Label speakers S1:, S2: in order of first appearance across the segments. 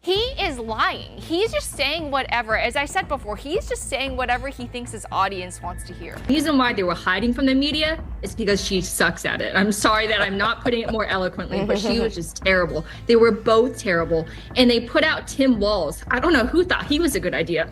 S1: He is lying. He's just saying whatever. As I said before, he's just saying whatever he thinks his audience wants to hear.
S2: The reason why they were hiding from the media is because she sucks at it. I'm sorry that I'm not putting it more eloquently, but she was just terrible. They were both terrible. And they put out Tim Walz. I don't know who thought he was a good idea.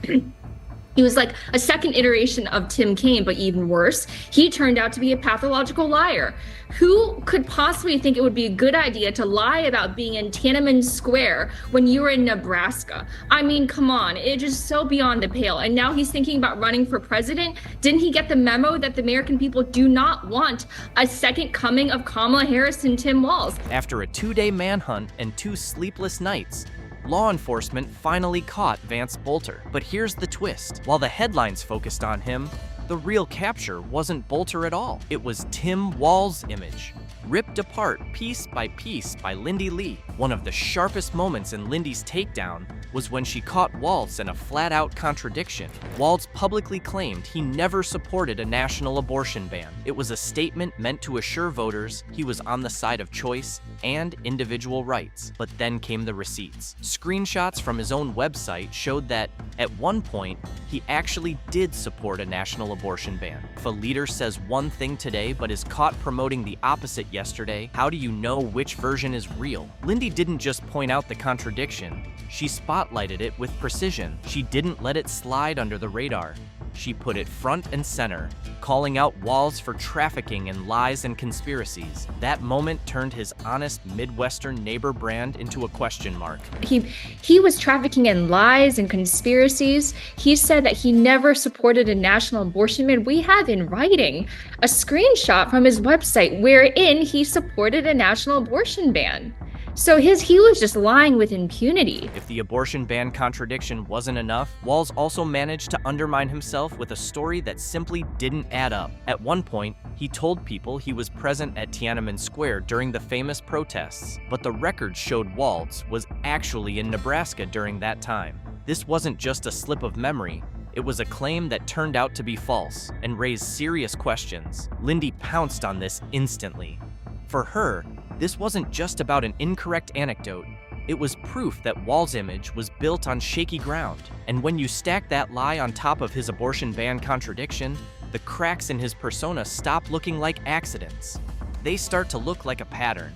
S2: He was like a second iteration of Tim Kaine, but even worse. He turned out to be a pathological liar. Who could possibly think it would be a good idea to lie about being in Tiananmen Square when you were in Nebraska? I mean, come on, it's just so beyond the pale. And now he's thinking about running for president. Didn't he get the memo that the American people do not want a second coming of Kamala Harris and Tim Walz?
S3: After a 2-day manhunt and 2 sleepless nights, law enforcement finally caught Vance Bolter. But here's the twist. While the headlines focused on him, the real capture wasn't Bolter at all. It was Tim Walz's image, ripped apart piece by Lindi Lee. One of the sharpest moments in Lindy's takedown was when she caught Walz in a flat-out contradiction. Walz publicly claimed he never supported a national abortion ban. It was a statement meant to assure voters he was on the side of choice and individual rights. But then came the receipts. Screenshots from his own website showed that, at one point, he actually did support a national abortion ban. If a leader says one thing today but is caught promoting the opposite yesterday, how do you know which version is real? Lindi didn't just point out the contradiction, she spotlighted it with precision. She didn't let it slide under the radar. She put it front and center, calling out Walz for trafficking in lies and conspiracies. That moment turned his honest Midwestern neighbor brand into a question mark.
S2: He was trafficking in lies and conspiracies. He said that he never supported a national abortion ban. We have in writing a screenshot from his website wherein he supported a national abortion ban. So he was just lying with impunity.
S3: If the abortion ban contradiction wasn't enough, Walz also managed to undermine himself with a story that simply didn't add up. At one point, he told people he was present at Tiananmen Square during the famous protests, but the record showed Walz was actually in Nebraska during that time. This wasn't just a slip of memory. It was a claim that turned out to be false and raised serious questions. Lindi pounced on this instantly. For her, this wasn't just about an incorrect anecdote, it was proof that Walz's image was built on shaky ground. And when you stack that lie on top of his abortion ban contradiction, the cracks in his persona stop looking like accidents. They start to look like a pattern.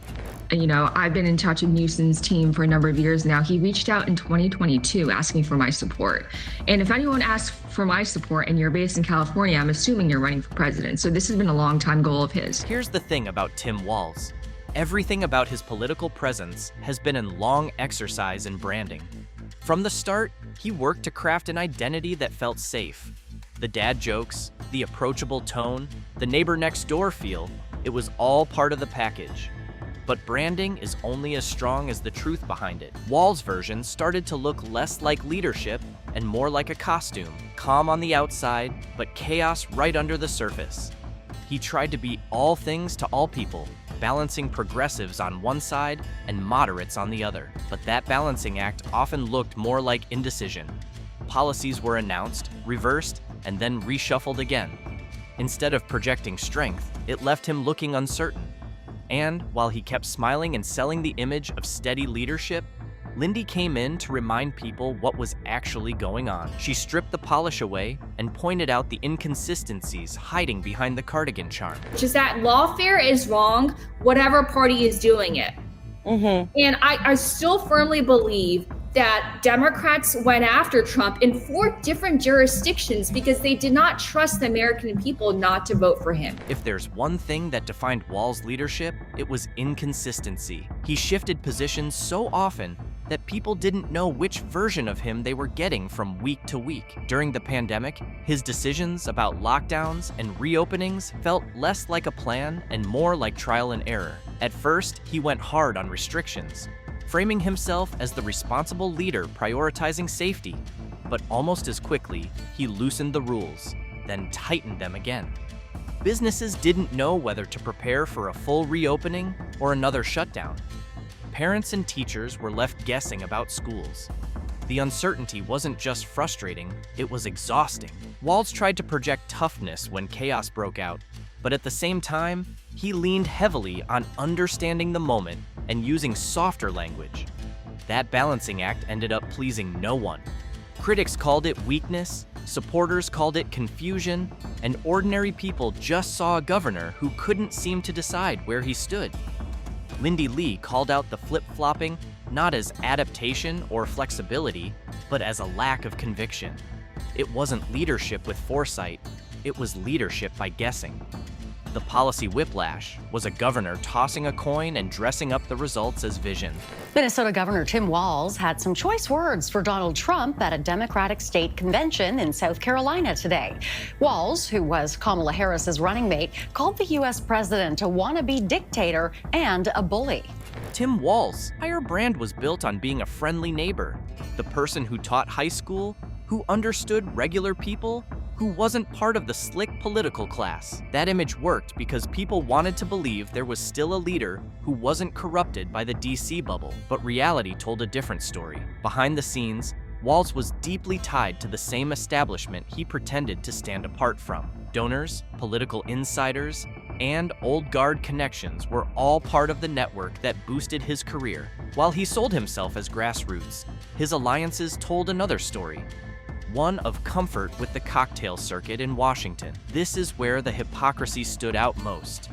S2: You know, I've been in touch with Newsom's team for a number of years now. He reached out in 2022 asking for my support. And if anyone asks for my support and you're based in California, I'm assuming you're running for president. So this has been a long time goal of his.
S3: Here's the thing about Tim Walz. Everything about his political presence has been in long exercise in branding. From the start, he worked to craft an identity that felt safe. The dad jokes, the approachable tone, the neighbor next door feel, it was all part of the package. But branding is only as strong as the truth behind it. Walz's version started to look less like leadership and more like a costume, calm on the outside, but chaos right under the surface. He tried to be all things to all people, balancing progressives on one side and moderates on the other. But that balancing act often looked more like indecision. Policies were announced, reversed, and then reshuffled again. Instead of projecting strength, it left him looking uncertain. And while he kept smiling and selling the image of steady leadership, Lindi came in to remind people what was actually going on. She stripped the polish away and pointed out the inconsistencies hiding behind the cardigan charm.
S2: Which is that lawfare is wrong, whatever party is doing it. And I still firmly believe that Democrats went after Trump in 4 different jurisdictions because they did not trust the American people not to vote for him.
S3: If there's one thing that defined Walz's leadership, it was inconsistency. He shifted positions so often that people didn't know which version of him they were getting from week to week. During the pandemic, his decisions about lockdowns and reopenings felt less like a plan and more like trial and error. At first, he went hard on restrictions, framing himself as the responsible leader prioritizing safety. But almost as quickly, he loosened the rules, then tightened them again. Businesses didn't know whether to prepare for a full reopening or another shutdown. Parents and teachers were left guessing about schools. The uncertainty wasn't just frustrating, it was exhausting. Walz tried to project toughness when chaos broke out, but at the same time, he leaned heavily on understanding the moment and using softer language. That balancing act ended up pleasing no one. Critics called it weakness, supporters called it confusion, and ordinary people just saw a governor who couldn't seem to decide where he stood. Lindi called out the flip-flopping not as adaptation or flexibility, but as a lack of conviction. It wasn't leadership with foresight, it was leadership by guessing. The policy whiplash was a governor tossing a coin and dressing up the results as vision.
S4: Minnesota Governor Tim Walz had some choice words for Donald Trump at a Democratic state convention in South Carolina today. Walz, who was Kamala Harris's running mate, called the U.S. president a wannabe dictator and a bully.
S3: Tim Walz's entire brand was built on being a friendly neighbor, the person who taught high school, who understood regular people, who wasn't part of the slick political class. That image worked because people wanted to believe there was still a leader who wasn't corrupted by the DC bubble. But reality told a different story. Behind the scenes, Walz was deeply tied to the same establishment he pretended to stand apart from. Donors, political insiders, and old guard connections were all part of the network that boosted his career. While he sold himself as grassroots, his alliances told another story. One of comfort with the cocktail circuit in Washington. This is where the hypocrisy stood out most.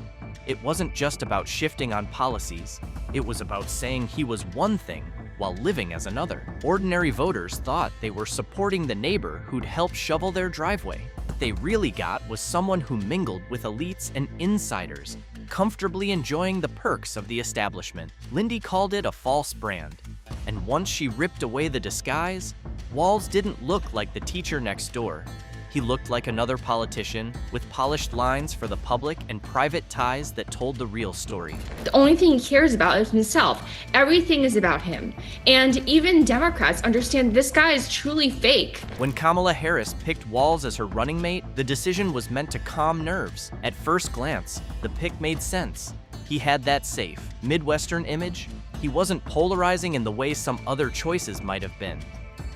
S3: It wasn't just about shifting on policies, it was about saying he was one thing while living as another. Ordinary voters thought they were supporting the neighbor who'd help shovel their driveway. What they really got was someone who mingled with elites and insiders, comfortably enjoying the perks of the establishment. Lindi called it a false brand, and once she ripped away the disguise, Walz didn't look like the teacher next door. He looked like another politician with polished lines for the public and private ties that told the real story.
S2: The only thing he cares about is himself. Everything is about him. And even Democrats understand this guy is truly fake.
S3: When Kamala Harris picked Walz as her running mate, the decision was meant to calm nerves. At first glance, the pick made sense. He had that safe, Midwestern image. He wasn't polarizing in the way some other choices might have been.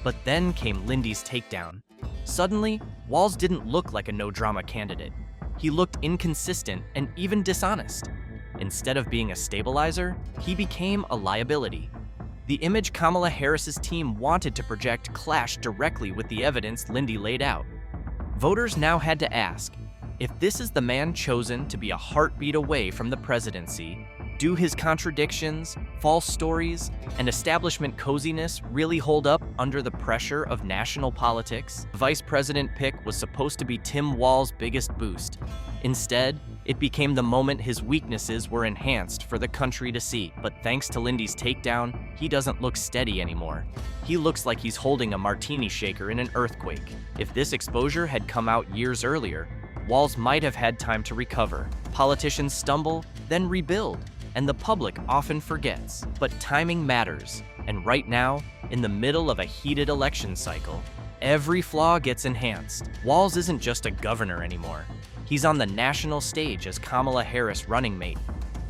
S3: But then came Lindi's takedown. Suddenly, Walz didn't look like a no-drama candidate. He looked inconsistent and even dishonest. Instead of being a stabilizer, he became a liability. The image Kamala Harris's team wanted to project clashed directly with the evidence Lindi laid out. Voters now had to ask, if this is the man chosen to be a heartbeat away from the presidency, do his contradictions, false stories, and establishment coziness really hold up under the pressure of national politics? The vice president pick was supposed to be Tim Walz's biggest boost. Instead, it became the moment his weaknesses were enhanced for the country to see. But thanks to Lindi's takedown, he doesn't look steady anymore. He looks like he's holding a martini shaker in an earthquake. If this exposure had come out years earlier, Walz might have had time to recover. Politicians stumble, then rebuild, and the public often forgets. But timing matters, and right now, in the middle of a heated election cycle, every flaw gets enhanced. Walz isn't just a governor anymore. He's on the national stage as Kamala Harris' running mate.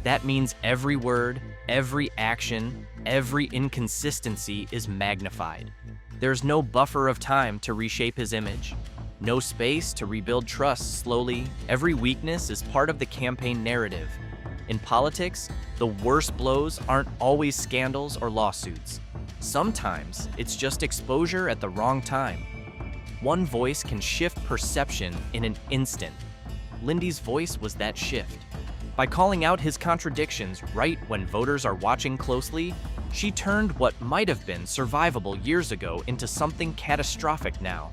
S3: That means every word, every action, every inconsistency is magnified. There's no buffer of time to reshape his image. No space to rebuild trust slowly. Every weakness is part of the campaign narrative. In politics, the worst blows aren't always scandals or lawsuits. Sometimes it's just exposure at the wrong time. One voice can shift perception in an instant. Lindi's voice was that shift. By calling out his contradictions right when voters are watching closely, she turned what might have been survivable years ago into something catastrophic now.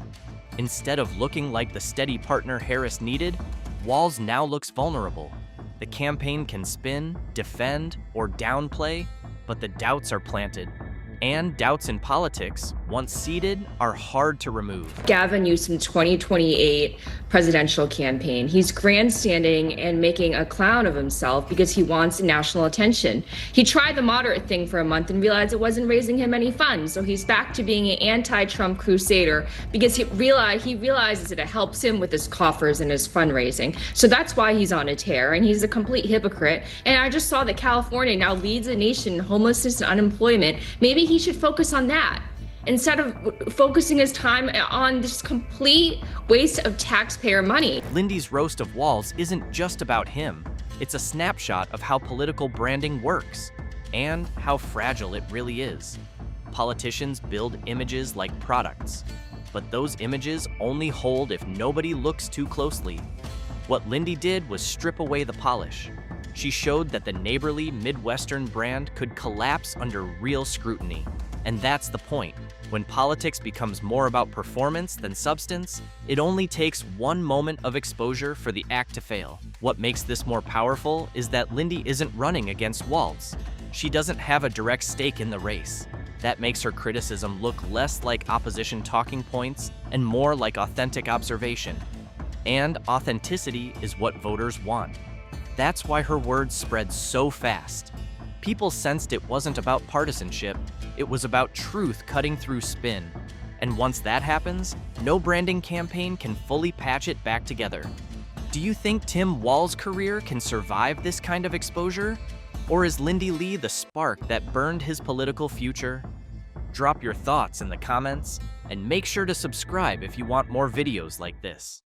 S3: Instead of looking like the steady partner Harris needed, Walz now looks vulnerable. The campaign can spin, defend, or downplay, but the doubts are planted. And doubts in politics, once seeded, are hard to remove.
S2: Gavin Newsom's 2028 presidential campaign. He's grandstanding and making a clown of himself because he wants national attention. He tried the moderate thing for a month and realized it wasn't raising him any funds. So he's back to being an anti-Trump crusader because he realizes that it helps him with his coffers and his fundraising. So that's why he's on a tear, and he's a complete hypocrite. And I just saw that California now leads the nation in homelessness and unemployment. Maybe he should focus on that instead of focusing his time on this complete waste of taxpayer money.
S3: Lindi's roast of Walz isn't just about him. It's a snapshot of how political branding works and how fragile it really is. politicians build images like products. But those images only hold if nobody looks too closely. What Lindi did was strip away the polish. She showed that the neighborly Midwestern brand could collapse under real scrutiny. And that's the point. When politics becomes more about performance than substance, it only takes one moment of exposure for the act to fail. What makes this more powerful is that Lindi isn't running against Walz. She doesn't have a direct stake in the race. That makes her criticism look less like opposition talking points and more like authentic observation. And authenticity is what voters want. That's why her words spread so fast. People sensed it wasn't about partisanship, it was about truth cutting through spin. And once that happens, no branding campaign can fully patch it back together. Do you think Tim Walz's career can survive this kind of exposure? Or is Lindi Lee the spark that burned his political future? Drop your thoughts in the comments, and make sure to subscribe if you want more videos like this.